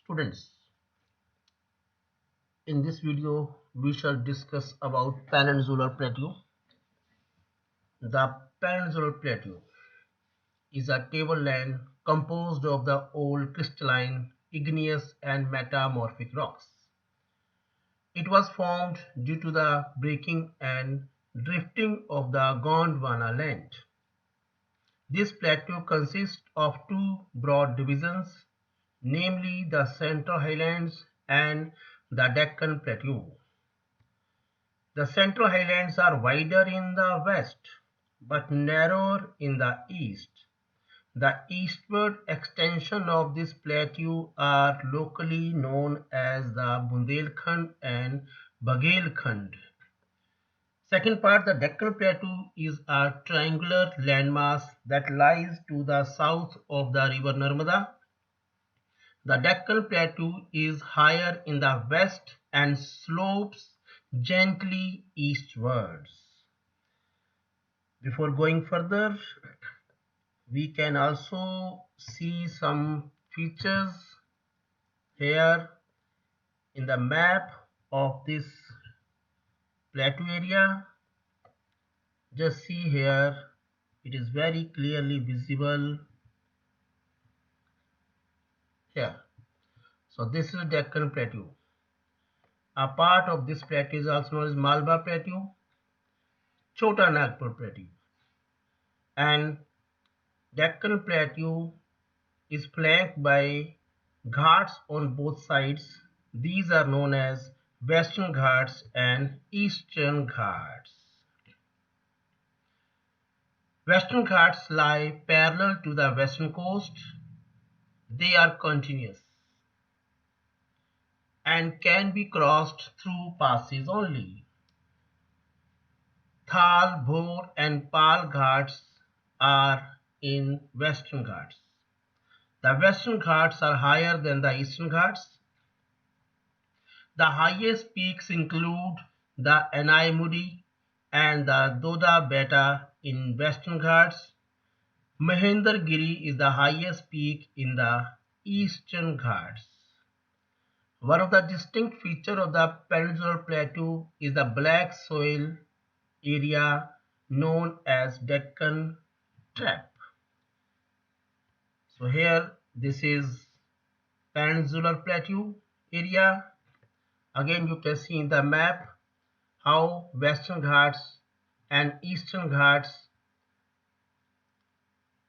Students, in this video we shall discuss about Peninsular Plateau. The Peninsular Plateau is a tableland composed of the old crystalline, igneous and metamorphic rocks. It was formed due to the breaking and drifting of the Gondwana land. This plateau consists of two broad divisions, namely the Central Highlands and the Deccan Plateau. The Central Highlands are wider in the west, but narrower in the east. The eastward extension of this plateau are locally known as the Bundelkhand and Baghelkhand. Second part, the Deccan Plateau is a triangular landmass that lies to the south of the river Narmada. The Deccan Plateau is higher in the west and slopes gently eastwards. Before going further, we can also see some features here in the map of this plateau area. Just see here, it is very clearly visible here. So this is Deccan Plateau. A part of this plateau is also known as Malwa Plateau, Chota Nagpur Plateau, and Deccan Plateau is flanked by ghats on both sides. These are known as Western Ghats and Eastern Ghats. Western Ghats lie parallel to the western coast. They are continuous and can be crossed through passes only. Thal, Bhor and Pal Ghats are in Western Ghats. The Western Ghats are higher than the Eastern Ghats. The highest peaks include the Anaimudi and the Doda Beta in Western Ghats. Mahendragiri is the highest peak in the Eastern Ghats. One of the distinct features of the Peninsular Plateau is the black soil area known as Deccan Trap. So here this is Peninsular Plateau area. Again you can see in the map how Western Ghats and Eastern Ghats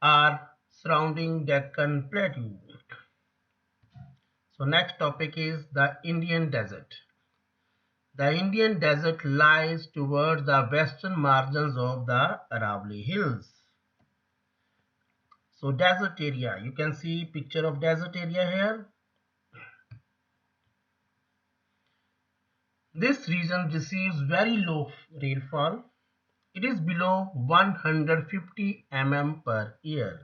are surrounding Deccan Plateau. So next topic is the Indian Desert. The Indian Desert lies towards the western margins of the Aravalli Hills. So desert area, you can see picture of desert area here. This region receives very low rainfall. It is below 150 mm per year.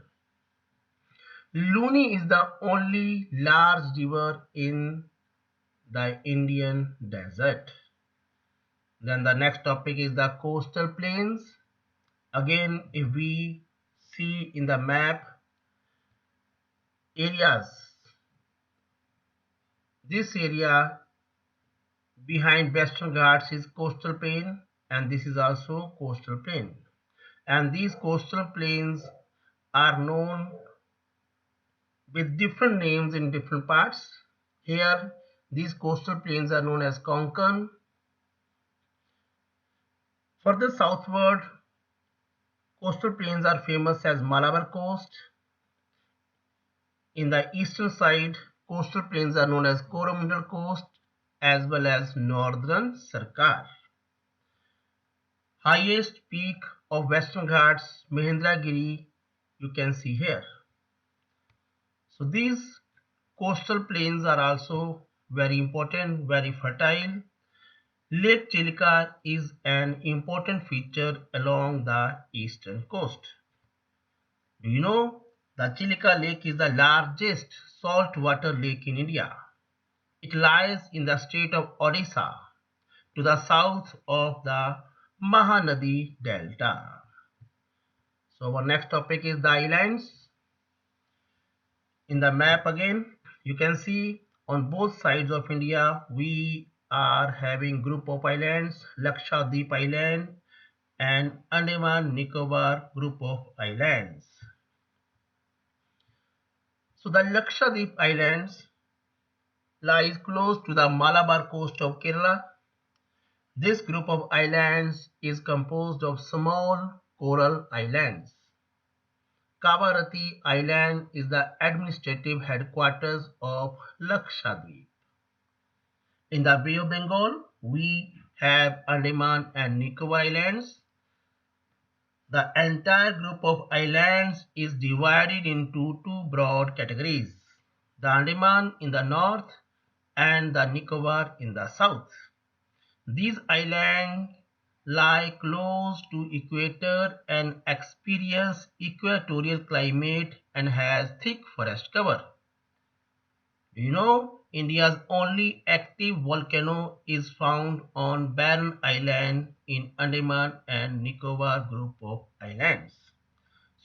Luni is the only large river in the Indian Desert. Then the next topic is the coastal plains. Again, if we see in the map areas, this area behind Western Ghats is coastal plain, and this is also coastal plain. And these coastal plains are known with different names in different parts. Here, these coastal plains are known as Konkan. Further southward, coastal plains are famous as Malabar Coast. In the eastern side, coastal plains are known as Coromandel Coast as well as Northern Sarkar. Highest peak of Western Ghats, Mahendragiri, you can see here. So these coastal plains are also very important, very fertile. Lake Chilika is an important feature along the eastern coast. Do you know the Chilika Lake is the largest saltwater lake in India? It lies in the state of Odisha to the south of the Mahanadi Delta. So our next topic is the islands. In the map again, you can see On both sides of India, we are having group of islands, Lakshadweep Island and Andaman Nicobar group of islands. So the Lakshadweep Islands lies close to the Malabar coast of Kerala. This group of islands is composed of small coral islands. Kavaratti Island is the administrative headquarters of Lakshadweep. In the Bay of Bengal, we have Andaman and Nicobar Islands. The entire group of islands is divided into two broad categories, the Andaman in the north and the Nicobar in the south. These islands lie close to equator and experience equatorial climate and has thick forest cover. You know, India's only active volcano is found on Barren Island in Andaman and Nicobar group of islands.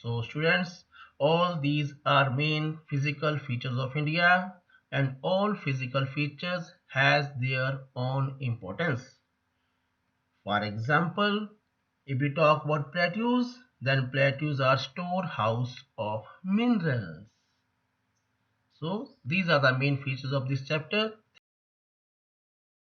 So students, all these are main physical features of India, and all physical features has their own importance. For example, if we talk about plateaus, then plateaus are storehouse of minerals. So these are the main features of this chapter.